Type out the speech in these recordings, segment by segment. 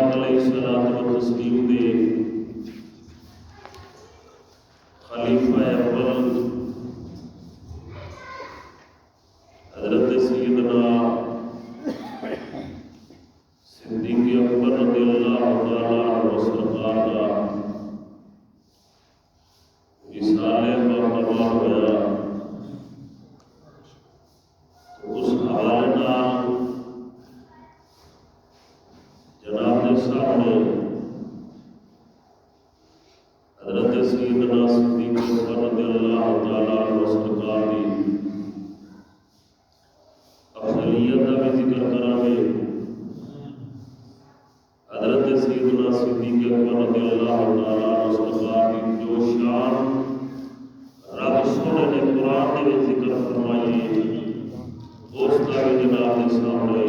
پاک علیہ الصلوۃ والتسلیم دے خلیفہ اول حضرت سیدنا صدیق اکبر رضی اللہ تعالی عنہ سرکار کا وصال پاک ہوا، اس حوالے نال جناب کے سامنے حضرت سیدنا صدیق اکبر رضی اللہ تعالی عنہ سرکار کی افضلیت کا بھی ذکر کریں گے۔ حضرت سیدنا صدیق اکبر رضی اللہ تعالی عنہ سرکار کی جو شان رب سونے نے قرآن کے ذکر فرمائی اس کا بھی جناب کے سامنے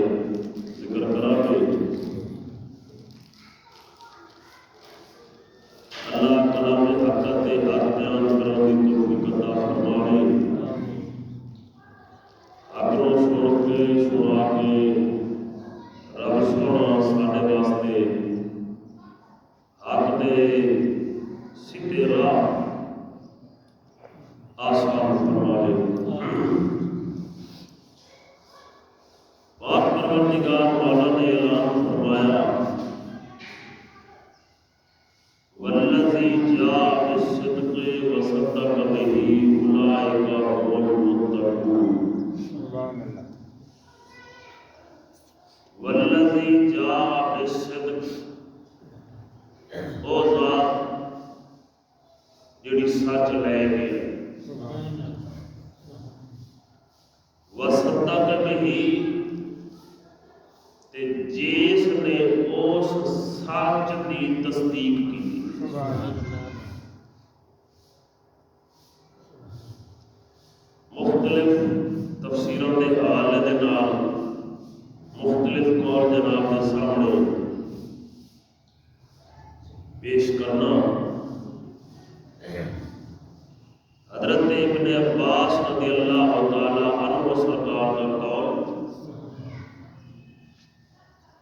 ذکر کریں گے۔ اللہ کلام حق تے حق بیان کرنے کی توفیق عطا فرمائے۔ اگروں سن کے سنا کے رب سونا ساڈے واسطے حق دے سیدھے راہ آسان فرمائے۔ پاک پروردگار والا نے اعلان فرمایا والذی جاء بالصدق وصدق به اولئک هم المتقون۔ والذی جاء بالصدق، او ذات جڑی سچ لے گئی وصدق به، تے جس نے اس سچ کی تصدیق کی۔ مختلف تفسیروں کے حوالے دے نال مختلف قول جناب کے سامنے پیش کرنا۔ حضرت ابن عباس رضی اللہ تعالی عنہ سرکار کا قول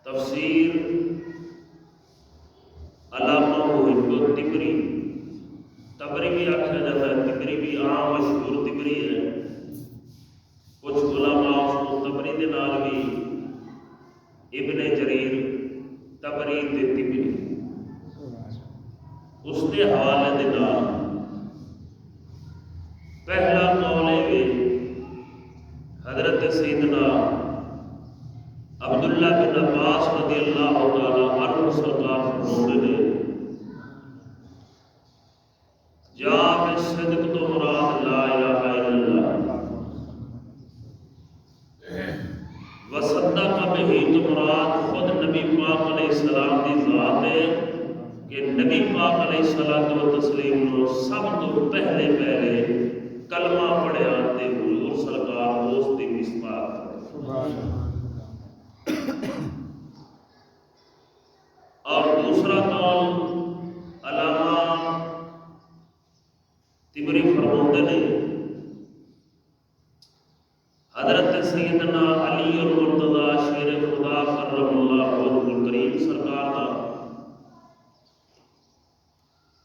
تفسیر علامہ محب الطبری، طبری بھی آخیا جاتا ہے، طبری بھی عام مشہور طبری ہے، کچھ علماء اس کو طبری دے نال بھی ابن جریر طبری تے طبری اس کے حوالے دے نال پہلا قول ہے حضرت سیدنا عبداللہ بن عباس رضی اللہ تعالی عنہ سرکار فرماتے ہیں جاء بالصدق تو مراد لا الہ الا اللہ، وصدق به تو مراد خود نبی پاک علیہ السلام کی ذات ہے کہ نبی پاک علیہ الصلوۃ والتسلیم نے سب تو پہلے کلمہ پڑھیا تے حضور سرکار اس دی مصباح۔ اور دوسرا قول علامہ طبری فرماتے ہیں حضرت سیدنا علی المرتضی شیر خدا کرم اللہ وجہ الکریم سرکار کا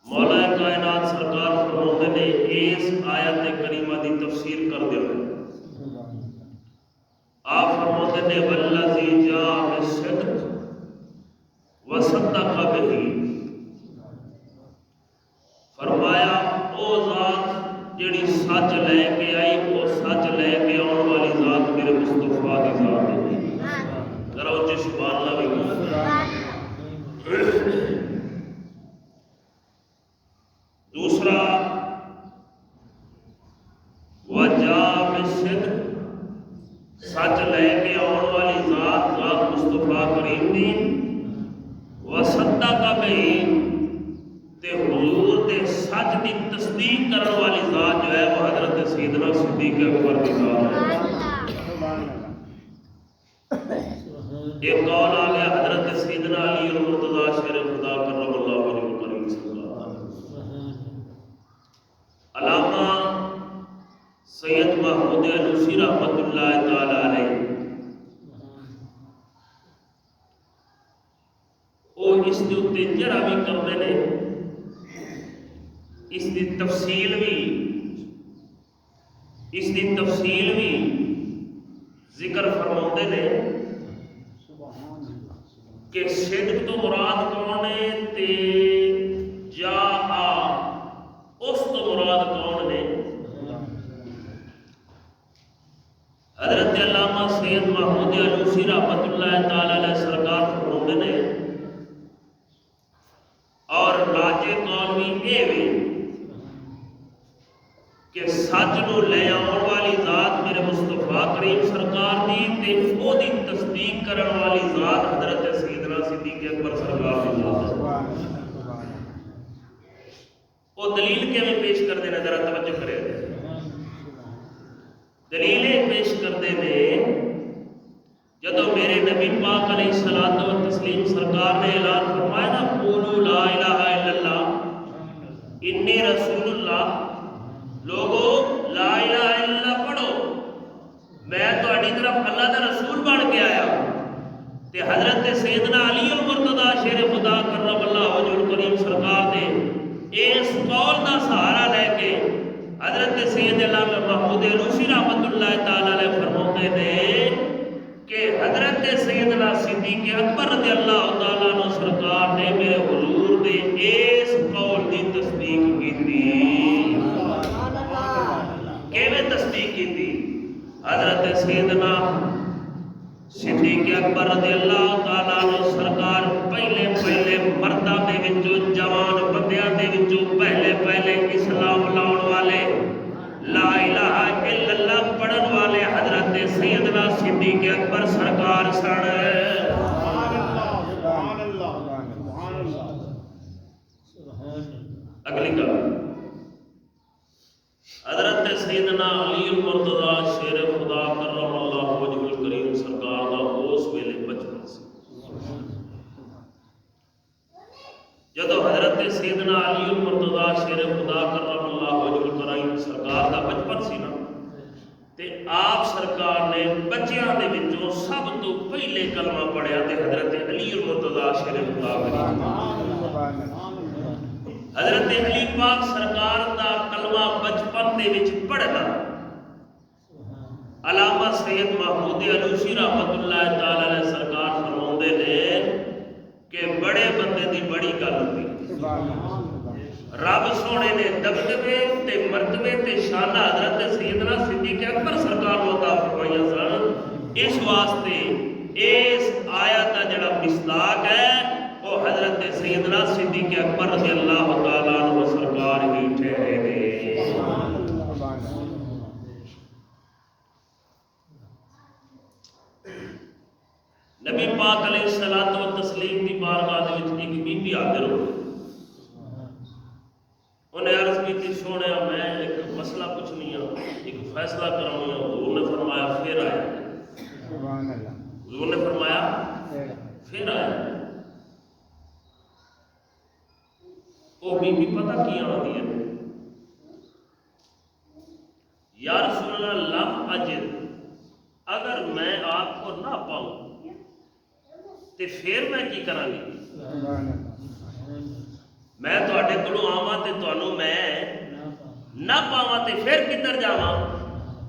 مولا کائنات سرکار فرماتے نے اس آیت کریمہ دی تفسیر کر دیا۔ آپ فرماتے نے والذی جاء بالصدق وصدق به، فرمایا او ذات جڑی سچ لے کے آئی، وہ سچ لے کے آن والی ذات میرے مصطفیٰ کی ذات ہے۔ ذرا اچھی سبحان اللہ بھی دوسرا وجاء بالصدق، سچ لے کے آن والی ذات مصطفیٰ کریم دی، وصدق به، تے حضور دے سچ کی تصدیق کرنے والی ذات جو ہے وہ حضرت سیدنا صدیق اکبر کی ذات ہے۔ ایک قول آ گیا حضرت سیدنا علی المرتضی شیر خدا کرم اللہ وجہ الکریم صلی اللہ علیہ وسلم۔ علامہ سید محمود علوسی رحمۃ اللہ تعالی علیہ اس کے اتنے جرا بھی کرتے ہیں، اس کی تفصیل بھی ذکر فرماتے ہیں کہ صدق تو مراد کون ہے تے جا اس تو مراد کون نے؟ حضرت علامہ سید محمود علوسی رحمۃ اللہ تعالی علیہ سرکار فرماتے ہیں اور راجے قول بھی یہ بھی کہ سچ نو لے آن والی ذات میرے مصطفیٰ کریم سرکار دی تے او دی تصدیق کرن والی ذات حضرت سیدنا صدیق اکبر سرکار دی ذات ہے۔ وہ دلیل کے میں پیش کر دینا، ذرا توجہ کرے، دلیلیں پیش کرتے ہیں جدو میرے نبی پاک علیہ الصلوۃ والتسلیم سرکار نے اعلان فرمایا نا قولوا لا الہ الا اللہ انی رسول اللہ، لوگو لا الہ الا اللہ پڑھو، میں تہاڈی طرف اللہ دا رسول بن کے آیا۔ تے حضرت سیدنا علی المرتضیٰ شیر خدا کرم اللہ وجہ الکریم سرکار نے اس قول دا سہارا لے کے حضرت سید علامہ محمود علوسی رحمۃ اللہ تعالی علیہ فرماتے ہیں کہ حضرت سیدنا صدیق اکبر رضی اللہ تعالیٰ عنہ سرکار نے میرے حضور دے اس قول دی تصدیق کی تھی۔ کیویں تصدیق کی تھی؟ حضرت سیدنا صدیق اکبر رضی اللہ تعالیٰ عنہ سرکار پہلے مرداں دے وچوں جوان بندیاں دے وچوں پہلے اسلام لاؤن والے لا الہ الا اللہ پڑھن والے حضرت سیدنا صدیق اکبر سرکار سن۔ اگلی گل حضرت سیدنا علی المرتضیٰ شیر خدا کرم اللہ وجہ الکریم سرکار دا اس ویلے بچپن سی، جدو حضرت سیدنا علی المرتضیٰ شیر خدا کرم اللہ وجہ الکریم سرکار دا بچپن سی نا، تے آپ سرکار نے بچیاں دے وچوں سب تو پہلے کلمہ پڑھیا تے حضرت علی المرتضیٰ شیر خدا کریم حضرت علی پاک سرکار دا کلمہ بچپن دے وچ پڑھنا علامہ سید محمود علوسی رحمۃ اللہ تعالی علیہ سرکار فرماندے نے کہ بڑے بندے دی بڑی گل ہوندی، رب سونے نے دبدبے تے مرتبے تے شان حضرت سیدنا صدیق اکبر سرکار کو عطا فرمائیاں سن۔ اس واسطے اس آیت دا جڑا مصداق ہے وہ حضرت سیدنا صدیق اکبر رضی اللہ تعالیٰ عنہ سرکار ہی ٹھہرے نے۔ نبی پاک علیہ الصلوۃ والتسلیم دی بارگاہ دے وچ ایک بی بی حاضر ہوئی، انہیں عرض کی تھی سونیا میں ایک مسئلہ پوچھنی ہے، ایک فیصلہ کرانی ہے۔ حضور نے فرمایا پھر آیا، حضور نے فرمایا پھر آیا۔ وہ بی بی پتہ کی آتی ہے، یا رسول اللہ لم اجد، اگر میں آپ کو نہ پاؤں تو پھر میں کی کرا گی؟ میں تواڈے کولوں آواں تے تانوں میں نہ پاواں تے پھر کدھر جاواں؟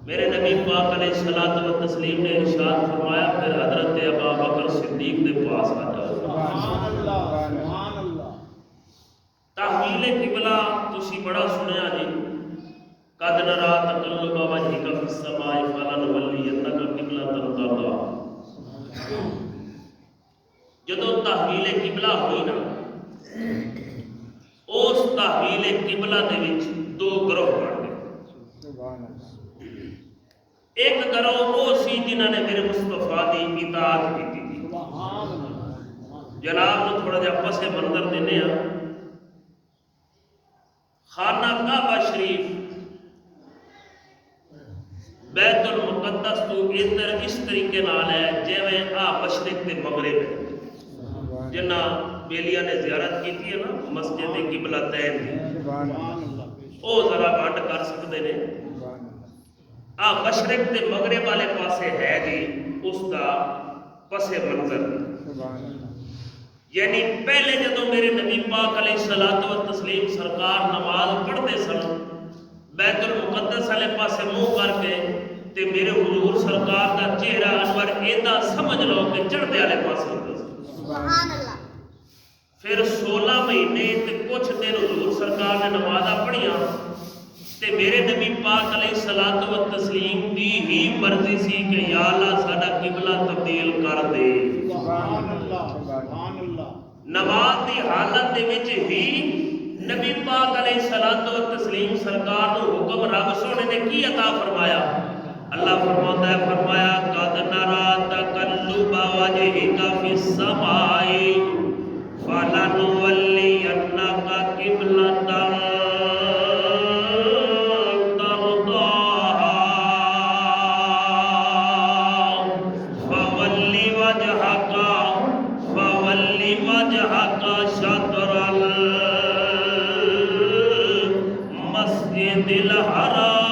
میرے نبی پاک علیہ الصلوۃ والتسلیم نے ارشاد فرمایا پھر حضرت ابو بکر صدیق دے پاس آ جاؤ۔ سبحان اللہ۔ تحویل قبلہ تسی بڑا سنیا جی، قد نرا تقلب وجهک فی السماء فلنولینک قبلۃ ترضاها۔ جدو تحویل قبلہ ہوئی نا، اس تحویل قبلہ دے وچ دو گروہ بن گئے۔ ایک گروہ وہ سی جنہوں نے میرے مصطفیٰ دی اطاعت کی تھی۔ جناب نے تھوڑا جا پس منظر دینے ہیں، خانہ کعبہ شریف بیت المقدس تو ادھر اس طریقے نال ہے جیویں مشرق تے مغرب ہے۔ جنہ بیلیاں نے زیارت کی تھی نا مسجد قبلتین دی، او ذرا بانڈ کر سکتے نے۔ مشرق تے مغرب والے پاسے ہے جی اس دا پس منظر۔ یعنی پہلے جدو میرے نبی پاک علیہ الصلوۃ والتسلیم سرکار نماز پڑھتے سن بیت المقدس والے پاسے منہ کر کے تے میرے حضور سرکار دا چہرہ انور ایدا سمجھ لو کہ چڑھدے والے پاسے ہوتا سی. سبحان اللہ. پھر 16 مہینے تے کچھ دن حضور سرکار نے نمازاں پڑھیاں تے میرے نبی پاک علیہ الصلوۃ والتسلیم دی ہی مرضی سی کہ یا اللہ ساڈا قبلہ تبدیل کر دے. سبحان اللہ. سبحان اللہ. نماز دی حالت دے وچ ہی نبی پاک علیہ الصلوۃ والتسلیم سرکار نو حکم رب سونے نے کی عطا فرمایا. اللہ فرماتا ہے فرمایا قد نرا تقلب وجهك في السماء فلنولينك قبلة ترضاها فول وجهك شطر المسجد الحرام.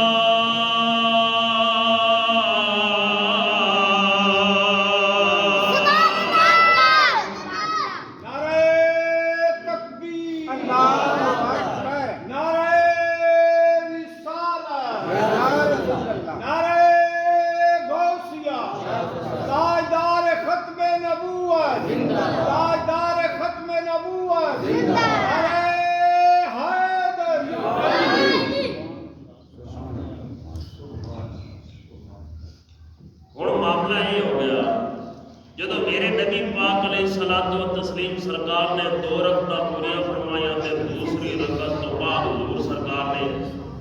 سرکار نے 2 رکعتاں پوریاں فرمایا تے دوسری رکعت تو بعد حضور سرکار نے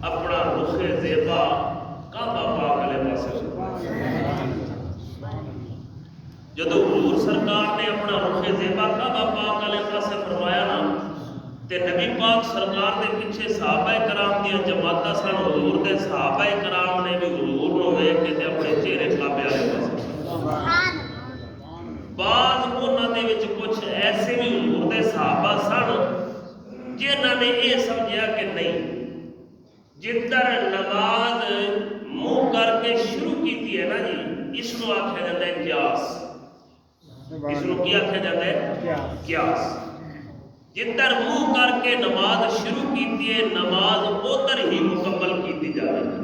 اپنا رخ زیبا کعبہ پاک والے پاسے فرمایا. جدو حضور سرکار نے اپنا رخ زیبا کعبہ پاک والے پاسے فرمایا نا تے نبی پاک سرکار دے پیچھے صحابہ کرام دیاں جماعتاں سن. حضور دے صحابہ کرام نے بھی حضور نو ویکھ کے تے اپنے چہرے کعبے والے پاسے. سبحان. بعض انہاں دے وچ کچھ ایسے بھی حضور دے صحابہ سن جنہاں نے یہ سمجھا کہ نہیں جدھر نماز منہ کر کے شروع کیتی ہے نا جی اس کو آکھیا جاتا ہے قیاس. اس کو کیا آکھیا جاتا ہے قیاس. جدھر منہ کر کے نماز شروع کیتی ہے نماز ادھر ہی مکمل کیتی جا رہی ہے.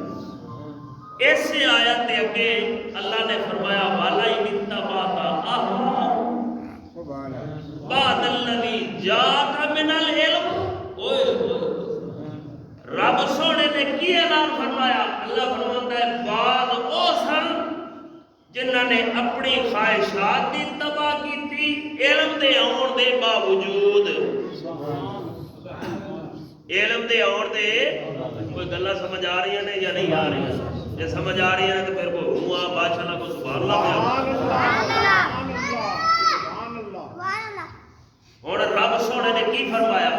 اس آیت اگے اللہ نے فرمایا والا اتبعت اہواءہم بعد الذی جاءک من العلم. رب سونے نے کی اعلان فرمایا. اللہ فرماتا ہے بعد او سن جنہاں نے اپنی خواہشات کی اتباع کی تھی علم دے آن دے باوجود. علم دے آن دے کوئی گلاں سمجھ آ رہی ہیں یا نہیں آ رہی ہیں؟ جے سمجھ آ رہی ہیں تو پھر وہ ہوا بادشاہ کو سبحان اللہ. ہوں رب سونے نے کی فرمایا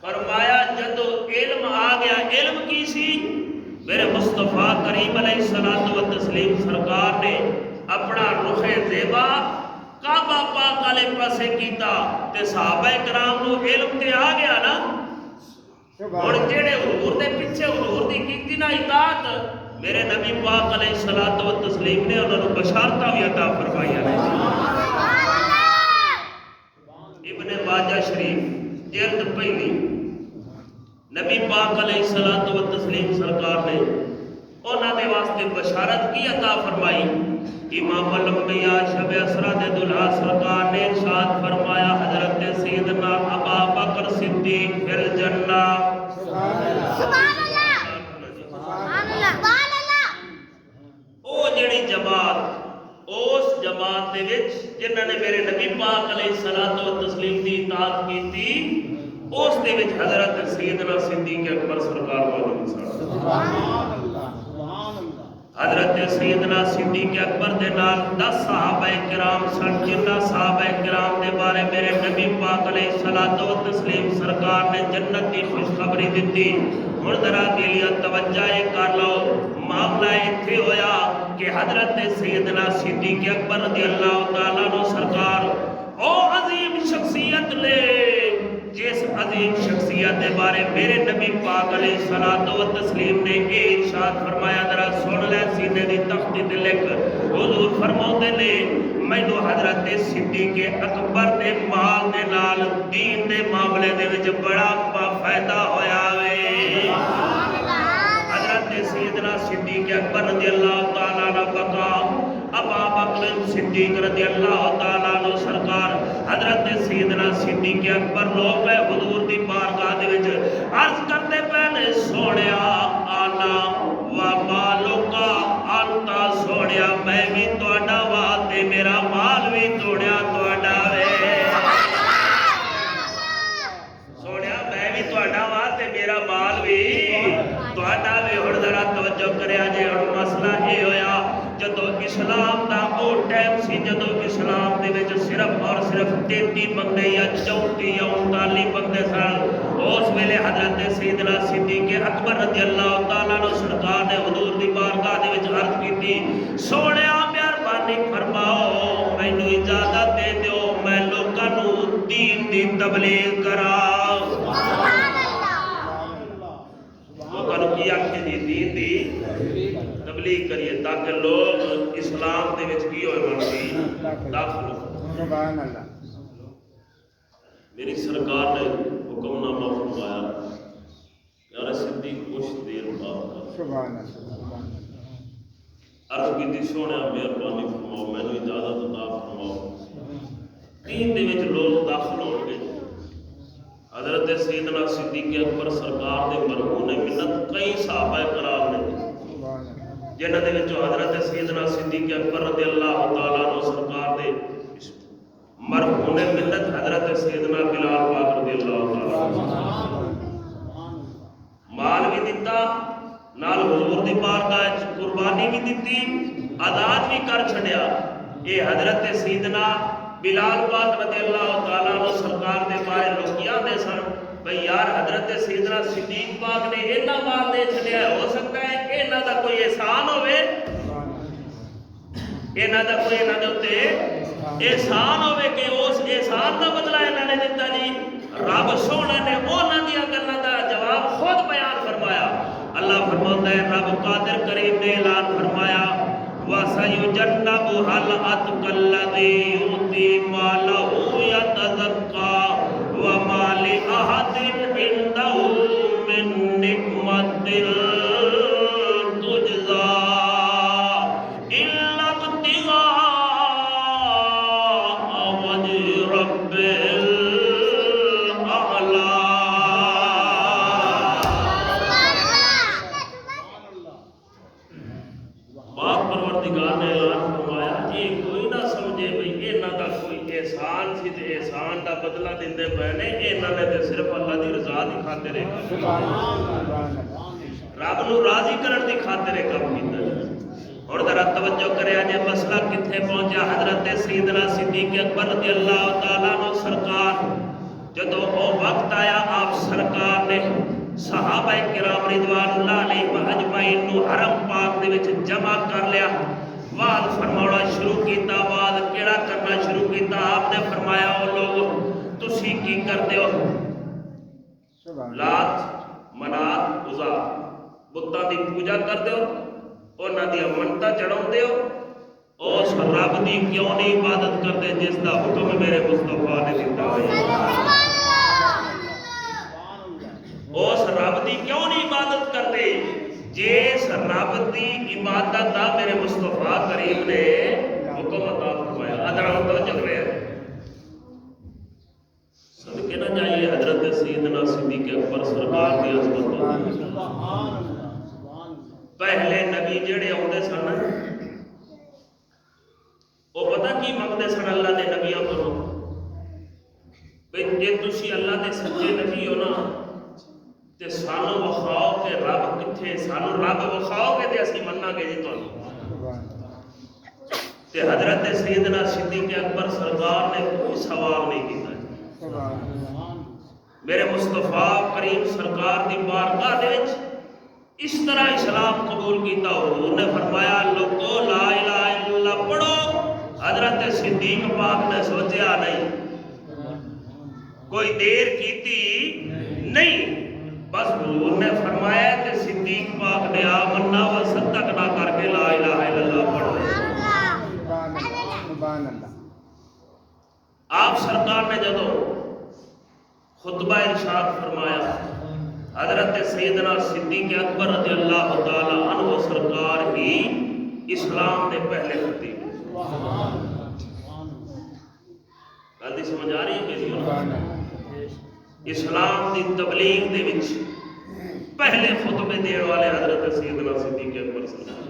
فرمایا جدو علم آ گیا. علم کی سی میرے مصطفیٰ کریم علیہ الصلوۃ والتسلیم سرکار نے اپنا رخ زیبا کعبہ پاک والے پاسے کیتا تے صحابہ کرام نو علم تے آ گیا نا. ہن جڑے حضور دے پیچھے حضور دی کیتی نا اطاعت میرے نبی پاک علیہ الصلوۃ والتسلیم نے انہاں نو بشارتاں بھی عطا فرمائیاں نے. ابن ماجہ شریف جلد پہلی نبی پاک علیہ الصلوۃ والتسلیم سرکار نے انہاں دے واسطے بشارت کی عطا فرمائی. امام الانبیاء شب اسرا دے دلہا سرکار نے ارشاد فرمایا حضرت سیدنا ابا بکر صدیق فی الجنہ. سبحان اللہ. سبحان اللہ. سبحان اللہ. او جڑی جماعت اس جماعت دے وچ جنہاں نے میرے نبی پاک علیہ الصلوۃ والتسلیم دی اطاعت کیتی اس دے وچ حضرت سیدنا صدیق اکبر سرکار موجود سن. سبحان اللہ. سبحان اللہ. حضرت سیدنا صدیق اکبر دے نال 10 صحابہ کرام سن جنہاں صحابہ کرام دے بارے میرے نبی پاک علیہ الصلوۃ والتسلیم سرکار نے جنت کی خوشخبری دتی. ہن ذرا دلیاں توجہ کر لو. معاملہ ایتھے ہویا کہ حضرت سیدنا صدیق اکبر رضی اللہ تعالیٰ عنہ سرکار او عظیم شخصیت لے جس عظیم شخصیت کے بارے میرے نبی پاک علیہ الصلوۃ والتسلیم نے یہ ارشاد فرمایا، ذرا سن لے سینے دی تختی تے لکھ۔ حضور فرماتے نے مینوں حضرت صدیق اکبر دے مال دے نال دین دے معاملے دے وچ بڑا فائدہ ہویا وے۔ حضرت سیدنا صدیق اکبر رضی اللہ تعالیٰ عنہ بقا ابا بکر صدیق رضی اللہ تعالیٰ عنہ سرکار حضرت سیدنا صدیق اکبر لوگ پہ حضور دی بارگاہ دے وچ عرض کرتے پہلے سونیا آنا و مالکا انتا سونیا میں بھی تہاڈا وا تے میرا مال بھی توڑیا تہاڈا وے۔ سونیا میں بھی تہاڈا وا تے میرا مال بھی تہاڈا وے۔ ہن ذرا توجہ کریا جے، ہن مسئلہ اے ہویا جدو اسلام دا او ٹائم سی جدو اسلام دے وچ صرف اور صرف 33 بندے یا 34 یا 39 بندے سن، اس ویلے حضرت سیدنا صدیق اکبر رضی اللہ تعالیٰ عنہ سرکار نے حضور دی بارگاہ دے وچ عرض کیتی، سونیا مہربانی فرماؤ مینوں اجازت دے دیو میں لوکاں نوں دین دی تبلیغ کراں۔ لوکاں نوں کی آکھے جی دین دی تبلیغ کریے تاکہ لوگ اسلام دے وچ کی ہوئے بن داخل ہو۔ سبحان اللہ۔ میری سرکار نے حکم نامہ فرمایا، یار صدیق کچھ دیر بعد سبحان اللہ۔ عرض کی سونے مہربانی فرماؤ مینوں اجازت عطا فرماؤ دین دے وچ لوگ داخل ہو گئے۔ حضرت سیدنا صدیق اکبر سرکار دے مرہون منت کئی صحابہ کرام نے جنہاں دے وچوں حضرت سیدنا صدیق اکبر رضی اللہ تعالیٰ عنہ سرکار دے مرہون منت حضرت سیدنا بلال پاک رضی اللہ تعالیٰ مال بھی دیتا، نال حضور دی بارگاہ قربانی بھی دیتی، آزاد بھی کر چھڑیا۔ اے حضرت سیدنا بلال پاک رضی اللہ تعالیٰ عنہ سرکار دے بارے لوگ آندے سن بھئی یار حضرت سیدنا صدیق پاک نے اتنا مال دے چھڑیا، ہو سکتا ہے کہ انہاں دا کوئی احسان ہوئے، انہاں دا کوئی انہاں دے اوتے احسان ہوئے کہ اس احسان دا بدلہ انہاں نے دیتا جی۔ رب سونے نے انہاں دیاں گلاں دا جواب خود بیان فرمایا۔ اللہ فرماتا ہے رب قادر کریم نے اعلان فرمایا وَسَيُجَنَّبُهَا الْأَتْقَى الَّذِي يُؤْتِي مَالَهُ يَتَزَكَّى وَمَا لِأَحَدٍ عِندَهُ مِن نِّعْمَةٍ تُجْزَىٰ إِلَّا ابْتِغَاءَ وَجْهِ رَبِّهِ الْأَعْلَىٰ۔ پاک پروردگار نے اعلان فرمایا یہ کوئی نہ سمجھے بھئی انہاں دا کوئی احسان سی تے احسان دا بدلہ دیندے پئے نے، انہاں نے تے صرف اللہ دی رضا دی خاطر رب نو راضی کرن دی خاطر کام کیتا ہے۔ اور ذرا توجہ کریا جے مسئلہ کتھے پہنچا۔ حضرت سیدنا صدیق اکبر رضی اللہ تعالیٰ عنہ سرکار جدو او وقت آیا آپ سرکار نے صحابہ کرام رضوان اللہ علیہ اجمعین نو حرم پاک دے وچ جمع کر لیا، وعظ فرمانا شروع کیتا۔ وعظ کیڑا کرنا شروع کیتا؟ آپ نے فرمایا او لوگ تسی کی کرتے ہو؟ لات منات عزا بتاں دی پوجا کرتے ہو، انہاں دی منتاں چڑھاؤندے ہو، اس رب دی کیوں نہیں عبادت کرتے جس دا حکم میرے مصطفیٰ نے دیتا ہے؟ اس رب دی کیوں نہیں عبادت کرتے جس رب دی عبادت دا میرے مصطفیٰ کریم نے حکم عطا فرمایا؟ ادھر توجہ کرے صدقے نہ جائیے حضرت سیدنا صدیق اکبر سرکار دی عظمت۔ پہلے نبی جڑے آتے سن وہ پتہ کی منگتے سن اللہ دے نبیوں کو بھئی جے تسی اللہ دے سچے نبی ہو نا تے سانو وخاؤ کہ رب کتھے، سانو رب وخاؤ کہ تے اسی مننا گے جی تانوں۔ تے حضرت سیدنا صدیق اکبر سرکار نے کوئی سوال نہیں کیتا۔ میرے مصطفیٰ کریم سرکار دی بارگاہ دے وچ اس طرح اسلام قبول کیتا۔ حضور نے فرمایا لوگو لا الہ الا اللہ پڑھو۔ حضرت صدیق پاک نے سوچیا نہیں، کوئی دیر کیتی نہیں، بس حضور نے فرمایا کہ صدیق پاک نے آمنا و صدقنا کر کے لا الہ الا اللہ پڑھ لیا۔ سبحان اللہ۔ آپ سرکار نے جدو خطبہ ارشاد فرمایا، حضرت سیدنا صدیق اکبر رضی اللہ تعالی عنہ سرکار ہی اسلام کے پہلے خطیب۔ گل دی سمجھ آ رہی ہے میری؟ اسلام دی تبلیغ دے وچ پہلے خطبے دین والے حضرت سیدنا صدیق اکبر سرکار۔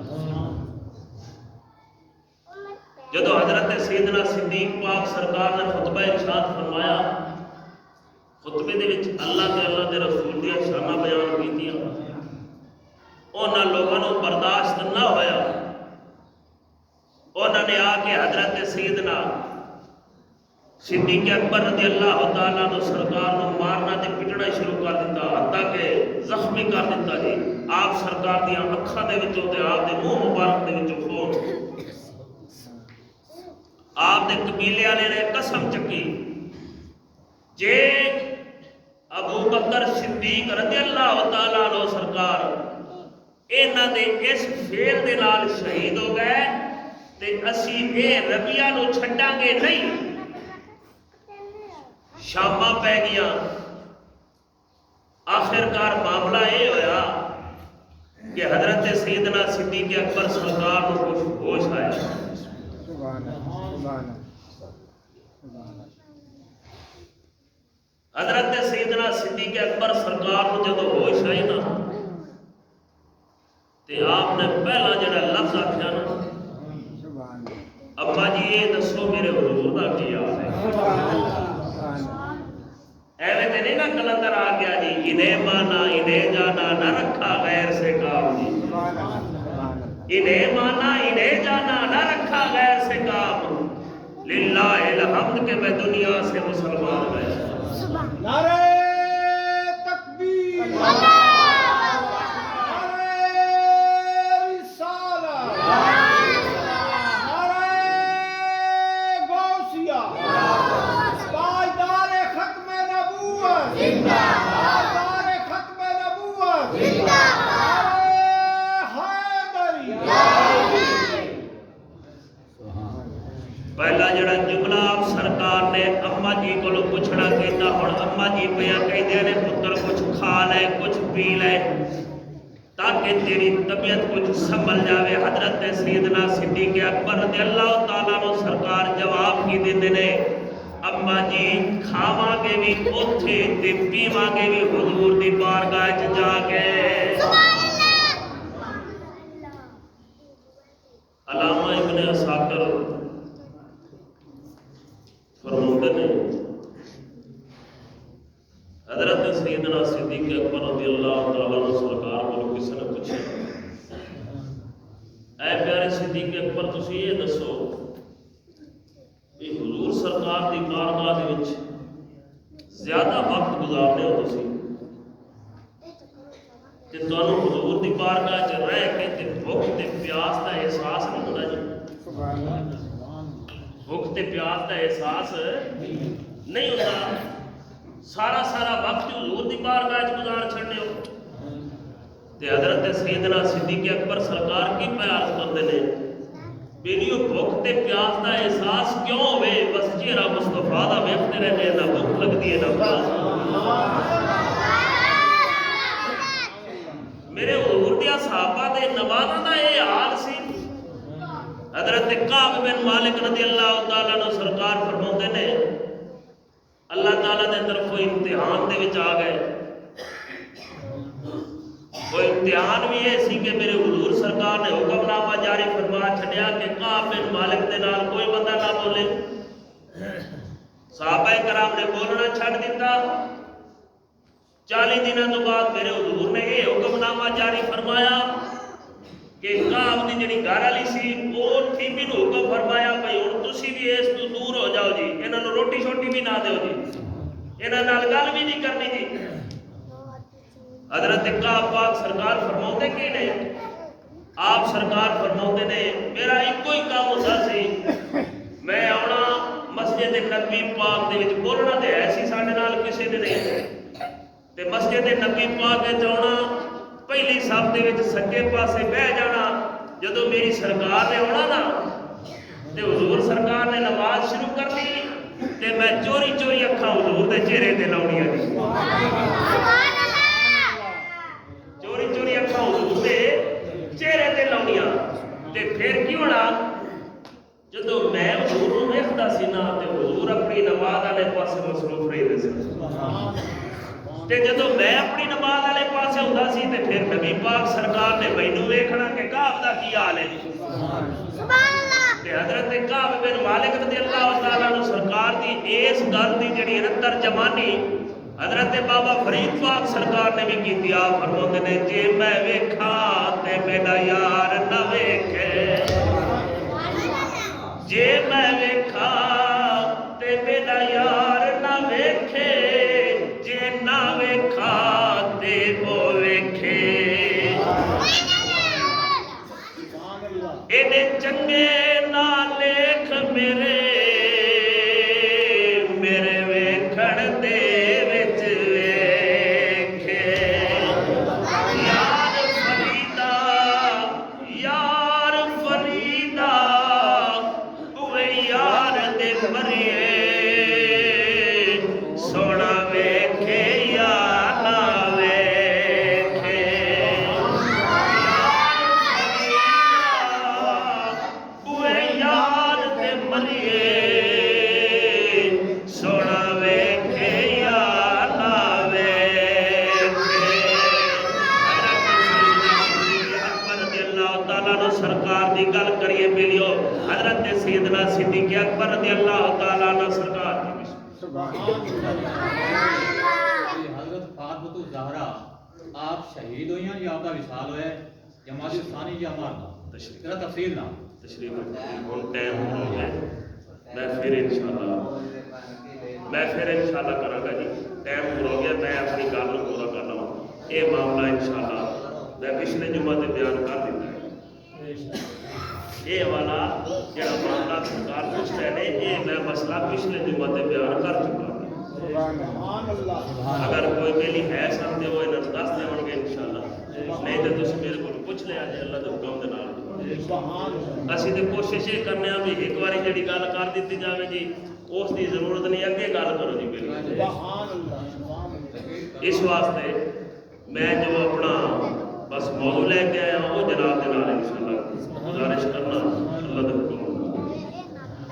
جدو حضرت سیدنا صدیق پاک سرکار نے خطبہ ارشاد فرمایا، خطبے دے وچ اللہ دے رسول دی شاناں بیان کیتیاں، انہاں لوگاں نوں برداشت نہ ہویا، انہاں نے آ کے حضرت سیدنا صدیق اکبر رضی اللہ تعالیٰ عنہ سرکار نوں مارنا تے پٹنا شروع کر دیتا، حتیٰ کہ زخمی کر دیتا جی۔ آپ سرکار دیاں اکھاں دے وچوں تے آپ دے منہ مبارک دے وچوں خون، آپ دے قبیلے والے نے قسم چکی، جے ابو بکر صدیق رضی اللہ تعالیٰ عنہ سرکار انہاں دے اس فعل دے نال شہید ہو گئے تے اسی اے ربیہ نو چھڈاں گے نہیں۔ شامہ پہ گیا، آخرکار معاملہ یہ ہویا کہ حضرت سیدنا صدیق اکبر سرکار کو کچھ ہوش آیا۔ حضرت سیدنا صدیق اکبر سرکار کو جب ہوش آئی نا تے آپ نے پہلا جڑا لفظ آخیا نا، اما جی یہ دسو میرے حضور دا کیا ہے؟ ایویں تے نہیں نا کلندر آ گیا جی، انہیں مانا انہیں جانا نہ رکھا غیر سے کام جی، انہیں مانا انہیں جانا نہ رکھا غیر سے کام، للہ الحمد کہ میں دنیا سے مسلمان گیا۔ نعرہ تکبیر، پہلا جڑا جملہ آپ سرکار نے اما جی کو پوچھنا کیتا، ہن اما جی پیا کہندے نے پتر کچھ کھا لے کچھ پی لے تاکہ تیری طبیعت کچھ سنبھل جاوے۔ حضرت سیدنا صدیق اکبر رضی اللہ تعالیٰ عنہ سرکار جواب کی دیندے نے، اما جی کھاواں گے بھی اوتھے تے پیواں گے بھی حضور دی بارگاہ وچ جا کے۔ علامہ ابن عساکر فرماتے ہیں، حضرت سیدنا صدیق اکبر رضی اللہ تعالیٰ عنہ سرکار کو کسی نے پوچھا، اے پیارے صدیق اکبر تسی یہ دسو کہ حضور سرکار دی بارگاہ دے وچ زیادہ وقت گزارنے ہو تسی تے تانوں حضور دی بارگاہ وچ رہ کے تے بھوک تے پیاس دا احساس نہیں ہوندا جی؟ بھوک تے پیاس دا احساس نہیں ہوتا، سارا وقت حضور دی بارگاہ وچ گزار چھڈنے ہو۔ تے حضرت سیدنا صدیق اکبر سرکار کی پیار کرتے ہیں، میری بھوک تے پیاس دا احساس کیوں ہوئے؟ بس چہرہ مصطفیٰ دا ویکھتے رہنے، نہ بھوک لگتی ہے نہ پیاس۔ میرے حضور دیا صحابہ دے نمازاں دا یہ حال سی۔ حضرت کعب بن مالک رضی اللہ تعالیٰ عنہ سرکار فرماتے نے، اللہ تعالیٰ دے طرف کوئی امتحان دے وچ آ گئے، کوئی امتحان بھی ایسی کہ میرے حضور سرکار نے حکم نامہ جاری فرما چھڈیا کہ کعب بن مالک دے نال کوئی بندہ نہ بولے۔ صحابہ کرام نے بولنا چھڈ دیتا۔ 40 دنوں تو بعد میرے حضور نے یہ حکم نامہ جاری فرمایا کہ کعب دی جڑی گھر والی سی وہ تھی بھی حکم فرمایا بھائی ہن تسی بھی اس تو دور ہو جاؤ جی، انہاں نوں روٹی شوٹی بھی نہ دیو جی، انہاں نال گل بھی نہیں کرنی جی۔ حضرت کعب پاک سرکار فرماتے کہ نہیں، آپ سرکار فرماتے نے میرا ایک ہی کام ہوتا سی، میں آنا مسجد مسجد نبی پاک دے وچ بولنا تے ایسی ساڈے نال کسے نے نہیں تے مسجد نبی پاک وچ آਉਣਾ پہلی صف دے وچ سجے پاسے بہ جانا جدوں میری سرکار نے آਉਣਾ نا تے حضور سرکار نے نماز شروع کر دی تے میں چوری چوری اکھاں حضور دے چہرے تے لاؤنیاں جی چوری چوری اکھاں حضور دے چہرے تے لاؤنیاں تے پھر کی ہونا جدوں میں حضور نوں ویکھدا سی نا تے حضور اپنی نماز والے پاسے مصروف رہندے سی تے جدوں میں اپنی نماز والے پاسے ہوندا سی تے پھر نبی پاک سرکار نے مینوں ویکھنا کہ کعب دا کی حال ہے سبحان اللہ تے حضرت کعب بن مالک رضی اللہ تعالی عنہ سرکار دی اس گل دی جڑی ہے ترجمانی حضرت بابا فرید پاک سرکار نے بھی کیتی آ فرماندے نے جے میں ویکھاں تے میرا یار نہ ویکھے جے میں ویکھاں تے میرا یار نہ ویکھے جے نہ ویکھاں تے او ویکھے ایڈے چنگے نہ لیکھ میرے ویکھن دے وچ ویکھے یار فریدا اوے یار دے مریے سونا ویکھے یا نہ ویکھے اوے یار دے مریے سونا ویکھے یا نہ ویکھے اکبر رضی اللہ تعالیٰ عنہ سرکار دی گل کریے بیلیو حضرت سیدنا صدیق اکبر رضی اللہ تعالیٰ عنہ سرکار دی حضرت فاطمہ الزہرا آپ شہید ہوئی ہیں یا آپ کا وصال ہوا ہے یا ماضی ثانی یا مارنا ذرا تفصیل نہ تشریف ہن ٹائم ہو گیا میں پھر انشاءاللہ کراں گا جی ٹائم پورا ہو گیا میں اپنی گل نوں پورا کر لواں یہ معاملہ انشاءاللہ میں پچھلے جمعہ تے بیان کر دیتا ہے یہ والا جڑا معاملہ سرکار پوچھتے ہیں یہ میں مسئلہ پچھلے جمعہ تے بیان کر چکا ہوں اگر کوئی میری ہے سمجھے وہ انہوں دس دیں گے انشاءاللہ نہیں تو تسی میرے کو پوچھ لیا جی اللہ دے حکم دے نال اسی تے کوشش یہ کرنے ہیں بھی ایک باری جڑی گل کر دیتی جاوے جی اس دی ضرورت نہیں اگے گل کرو جی میری اس واسطے میں جو اپنا بس موضوع لے کے آیا وہ جناب دے نال انشاءاللہ گزارش کرنا اللہ دے حکم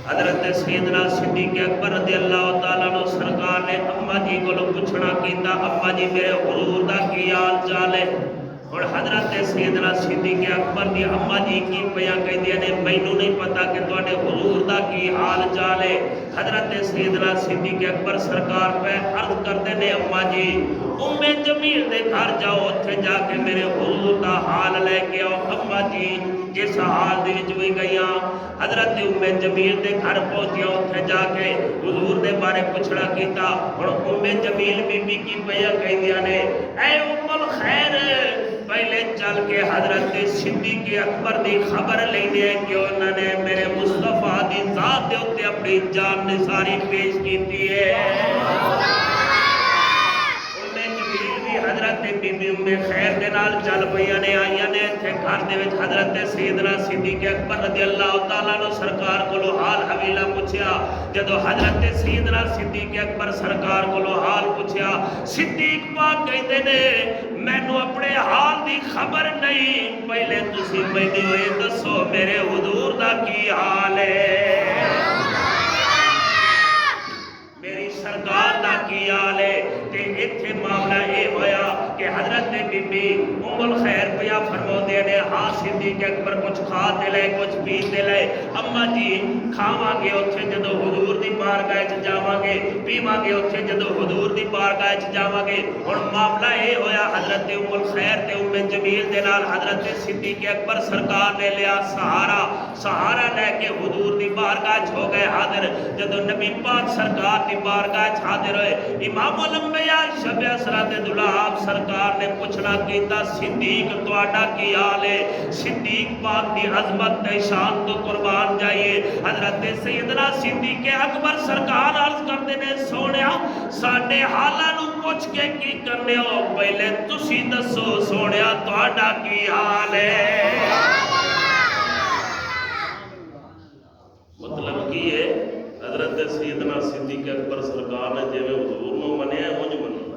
حضرت سیدنا صدیق اکبر رضی اللہ تعالیٰ عنہ سرکار نے اما جی کو پوچھنا کیتا اما جی میرے حضور دا کی حال چال ہے اور حضرت سیدنا صدیق اکبر دی اما جی کی پیا کہندیاں نے مینوں نہیں پتا کہ تواڈے حضور دا کی حال چال ہے حضرت سیدنا صدیق اکبر سرکار پہ عرض کرتے نے اما جی ام جمیل دے گھر جاؤ اوتھے جا کے میرے حضور دا حال لے کے آؤ اما جی جس حال دے وچ ہوئی گئیاں حضرت ام جمیل دے گھر پہنچیا اوتھے جا کے حضور دے بارے پوچھنا کیتا اور ام جمیل بی بی کی پیا کہندیاں نے اے ام الخیر پہلے چل کے حضرت صدیق اکبر دی خبر لینے کہ انہوں نے میرے مصطفیٰ دی ذات دے اوتے اپنی جان نثاری پیش کیتی ہے حضرت بی بی ام خیر دے نال چل پئیاں نے آئیاں نے ایتھے گھر دے وچ حضرت سیدنا صدیق اکبر رضی اللہ تعالیٰ عنہ سرکار کولو حال حویلا پوچھیا جدو حضرت سیدنا صدیق اکبر سرکار کولو حال پوچھیا صدیق پاک کہندے نے مینوں اپنے حال دی خبر نہیں پہلے تسی مینوں اے دسو میرے حضور دا کی حال ہے میری سرکار دا کی حال ہے تے ایتھے معاملہ اے ہویا کہ حضرت بی بی ام الخیر پیا فرماندے نے ہاں صدیق اکبر کچھ کھا تے لے کچھ پی تے لے اما جی کھاواں گے اوتھے جدو حضور دی بارگاہ وچ جاواں گے پیواں گے اوتھے جدو حضور دی بارگاہ وچ جاواں گے ہن معاملہ اے ہویا حضرت ام الخیر تے ام جمیل دے نال حضرت صدیق اکبر سرکار نے لیا سہارا لے کے حضور دی بارگاہ وچ ہو گئے حاضر جدو نبی پاک سرکار دی بارگاہ وچ حاضر ہوئے امام الانبیاء شب اسرا تے دلاب سرکار نے پوچھنا کیتا صدیق تواڈا کی حال ہے صدیق پاک دی عظمت تے شان تو قربان جائیے حضرت سیدنا صدیق اکبر اکبر سرکار عرض کرتے نے سونیا ساڈے حالاں نوں پوچھ کے کی کرنے ہو پہلے تسی دسو سونیا تہاڈا کی حال ہے مطلب کی ہے حضرت سیدنا صدیق اکبر سرکار نے جویں حضور نوں منیا اونج مننا